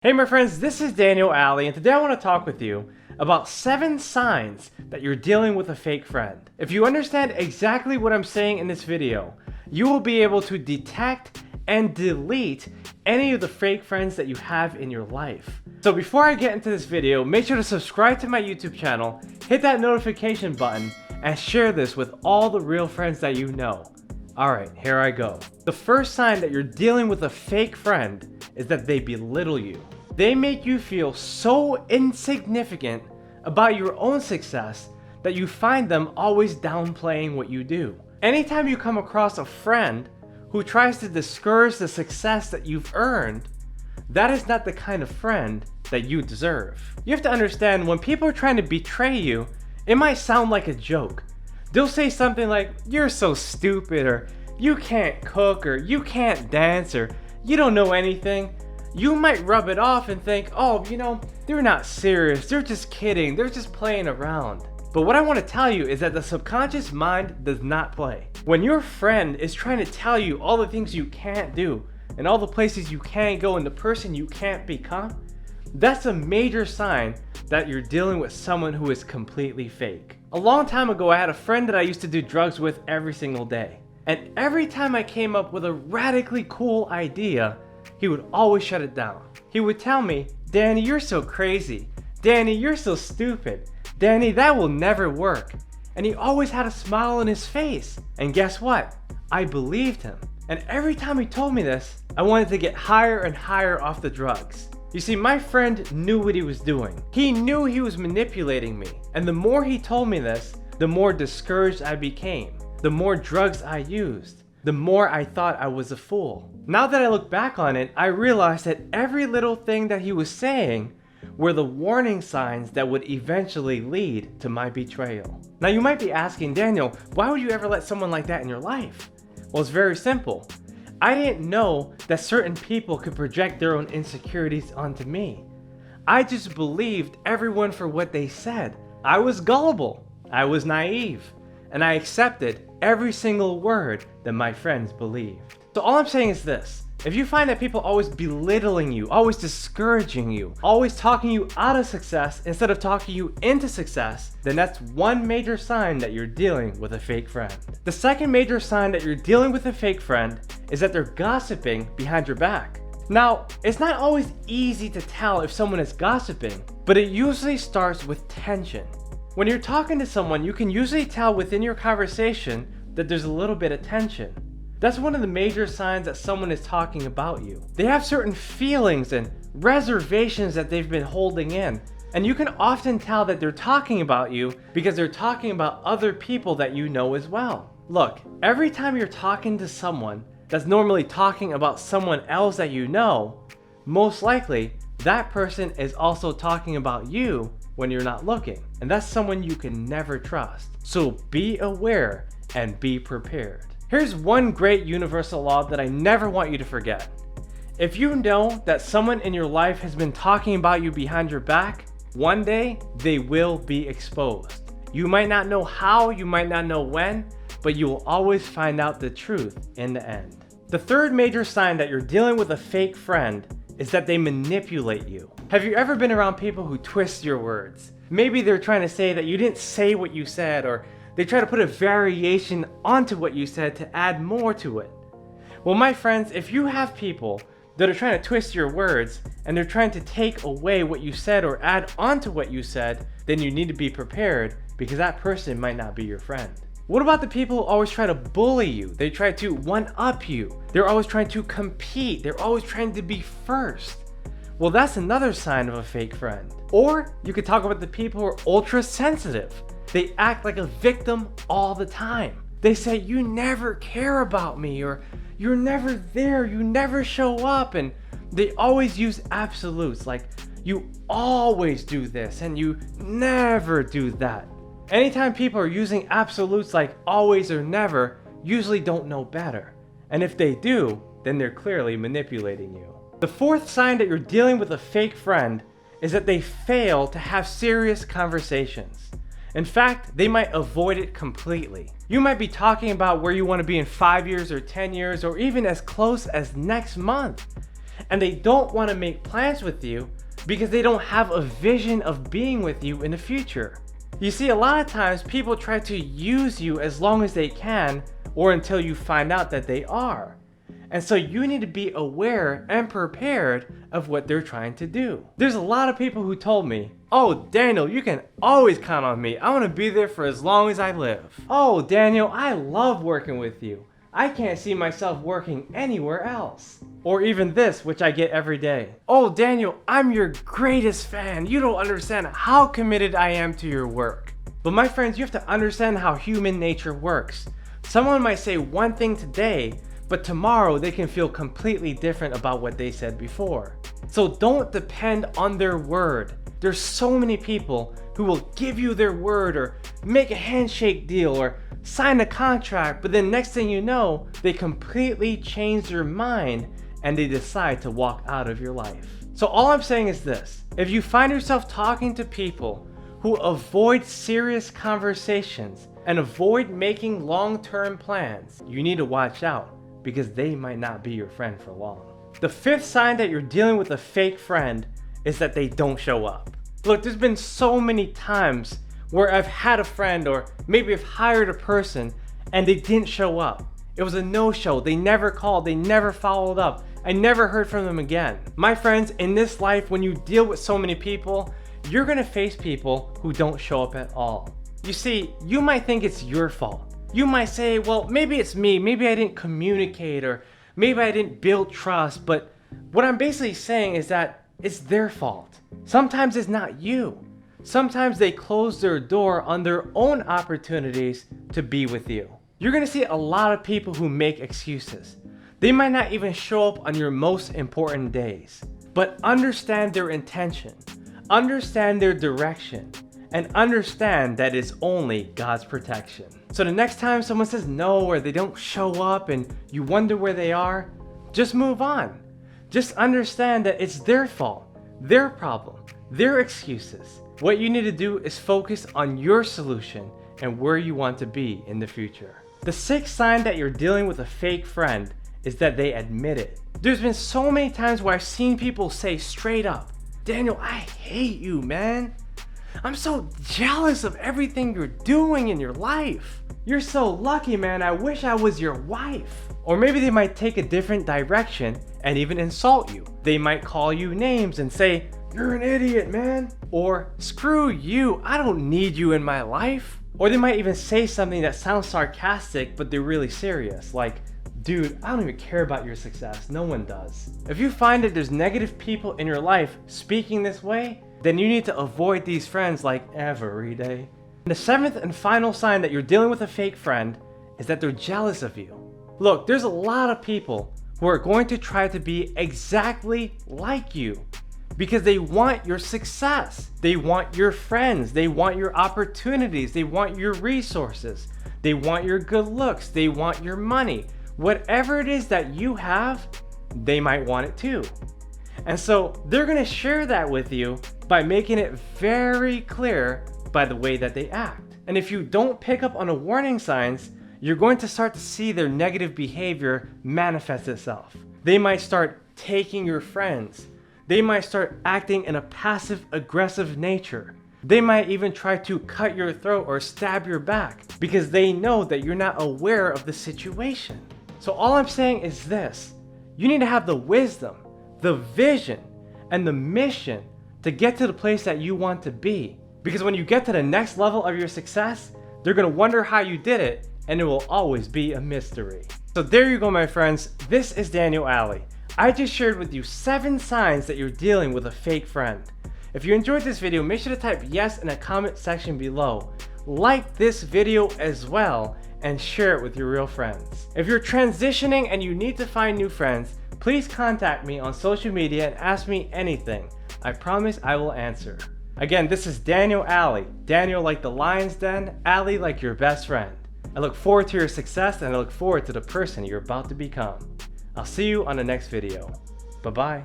Hey my friends, this is Daniel Alley, and today I want to talk with you about 7 signs that you're dealing with a fake friend. If you understand exactly what I'm saying in this video, you will be able to detect and delete any of the fake friends that you have in your life. So before I get into this video, make sure to subscribe to my YouTube channel, hit that notification button, and share this with all the real friends that you know. Alright, here I go. The first sign that you're dealing with a fake friend is that they belittle you. They make you feel so insignificant about your own success that you find them always downplaying what you do. Anytime you come across a friend who tries to discourage the success that you've earned, that is not the kind of friend that you deserve. You have to understand, when people are trying to betray you, it might sound like a joke. They'll say something like, "You're so stupid," or "You can't cook," or "You can't dance," or "You don't know anything." You might rub it off and think, "Oh, they're not serious, they're just kidding, they're just playing around." But what I want to tell you is that the subconscious mind does not play. When your friend is trying to tell you all the things you can't do, and all the places you can't go, and the person you can't become, that's a major sign that you're dealing with someone who is completely fake. A long time ago, I had a friend that I used to do drugs with every single day. And every time I came up with a radically cool idea, he would always shut it down. He would tell me, "Danny, you're so crazy. Danny, you're so stupid. Danny, that will never work." And he always had a smile on his face. And guess what? I believed him. And every time he told me this, I wanted to get higher and higher off the drugs. You see, my friend knew what he was doing. He knew he was manipulating me. And the more he told me this, the more discouraged I became. The more drugs I used, the more I thought I was a fool. Now that I look back on it, I realized that every little thing that he was saying were the warning signs that would eventually lead to my betrayal. Now you might be asking, "Daniel, why would you ever let someone like that in your life?" Well, it's very simple. I didn't know that certain people could project their own insecurities onto me. I just believed everyone for what they said. I was gullible, I was naive, and I accepted every single word that my friends believed. So all I'm saying is this: if you find that people always belittling you, always discouraging you, always talking you out of success instead of talking you into success, then that's one major sign that you're dealing with a fake friend. The second major sign that you're dealing with a fake friend is that they're gossiping behind your back. Now, it's not always easy to tell if someone is gossiping, but it usually starts with tension. When you're talking to someone, you can usually tell within your conversation that there's a little bit of tension. That's one of the major signs that someone is talking about you. They have certain feelings and reservations that they've been holding in. And you can often tell that they're talking about you because they're talking about other people that you know as well. Look, every time you're talking to someone that's normally talking about someone else that you know, most likely that person is also talking about you when you're not looking. And that's someone you can never trust. So be aware and be prepared. Here's one great universal law that I never want you to forget. If you know that someone in your life has been talking about you behind your back, one day they will be exposed. You might not know how, you might not know when, but you will always find out the truth in the end. The third major sign that you're dealing with a fake friend is that they manipulate you. Have you ever been around people who twist your words? Maybe they're trying to say that you didn't say what you said, or they try to put a variation onto what you said to add more to it. Well, my friends, if you have people that are trying to twist your words and they're trying to take away what you said or add onto what you said, then you need to be prepared, because that person might not be your friend. What about the people who always try to bully you? They try to one-up you. They're always trying to compete. They're always trying to be first. Well, that's another sign of a fake friend. Or you could talk about the people who are ultra sensitive. They act like a victim all the time. They say, "You never care about me," or "You're never there, you never show up," and they always use absolutes like, "You always do this," and "You never do that." Anytime people are using absolutes like always or never, usually don't know better. And if they do, then they're clearly manipulating you. The fourth sign that you're dealing with a fake friend is that they fail to have serious conversations. In fact, they might avoid it completely. You might be talking about where you want to be in 5 years or 10 years, or even as close as next month. and they don't want to make plans with you because they don't have a vision of being with you in the future. You see, a lot of times people try to use you as long as they can or until you find out that they are. And so you need to be aware and prepared of what they're trying to do. There's a lot of people who told me, "Oh, Daniel, you can always count on me. I want to be there for as long as I live. Oh, Daniel, I love working with you. I can't see myself working anywhere else." Or even this, which I get every day. "Oh, Daniel, I'm your greatest fan. You don't understand how committed I am to your work." But my friends, you have to understand how human nature works. Someone might say one thing today, but tomorrow they can feel completely different about what they said before. So don't depend on their word. There's so many people who will give you their word or make a handshake deal or sign a contract, but then next thing you know, they completely change their mind and they decide to walk out of your life. So all I'm saying is this: if you find yourself talking to people who avoid serious conversations and avoid making long-term plans, you need to watch out, because they might not be your friend for long. The fifth sign that you're dealing with a fake friend is that they don't show up. Look, there's been so many times where I've had a friend, or maybe I've hired a person and they didn't show up. It was a no-show. They never called, they never followed up. I never heard from them again. My friends, in this life, when you deal with so many people, you're gonna face people who don't show up at all. You see, you might think it's your fault. You might say, well, maybe it's me, maybe I didn't communicate, or maybe I didn't build trust, but what I'm basically saying is that it's their fault. Sometimes it's not you. Sometimes they close their door on their own opportunities to be with you. You're gonna see a lot of people who make excuses. They might not even show up on your most important days, but understand their intention, understand their direction, and understand that it's only God's protection. So the next time someone says no, or they don't show up and you wonder where they are, just move on. Just understand that it's their fault, their problem, their excuses. What you need to do is focus on your solution and where you want to be in the future. The sixth sign that you're dealing with a fake friend is that they admit it. There's been so many times where I've seen people say straight up, "Daniel, I hate you, man. I'm so jealous of everything you're doing in your life. You're so lucky, man. I wish I was your wife." Or maybe they might take a different direction and even insult you. They might call you names and say, "You're an idiot, man." Or, "Screw you, I don't need you in my life." Or they might even say something that sounds sarcastic, but they're really serious. Like, "Dude, I don't even care about your success. No one does." If you find that there's negative people in your life speaking this way, then you need to avoid these friends like every day. The seventh and final sign that you're dealing with a fake friend is that they're jealous of you. Look, there's a lot of people who are going to try to be exactly like you because they want your success. They want your friends. They want your opportunities. They want your resources. They want your good looks. They want your money. Whatever it is that you have, they might want it too. And so they're gonna share that with you by making it very clear by the way that they act. And if you don't pick up on the warning signs, you're going to start to see their negative behavior manifest itself. They might start taking your friends. They might start acting in a passive-aggressive nature. They might even try to cut your throat or stab your back because they know that you're not aware of the situation. So all I'm saying is this: you need to have the wisdom, the vision, and the mission to get to the place that you want to be. Because when you get to the next level of your success, they're gonna wonder how you did it, and it will always be a mystery. So there you go, my friends. This is Daniel Alley. I just shared with you 7 signs that you're dealing with a fake friend. If you enjoyed this video, make sure to type yes in the comment section below. Like this video as well, and share it with your real friends. If you're transitioning and you need to find new friends, please contact me on social media and ask me anything. I promise I will answer. Again, this is Daniel Alley. Daniel like the lion's den, Alley like your best friend. I look forward to your success, and I look forward to the person you're about to become. I'll see you on the next video. Bye-bye.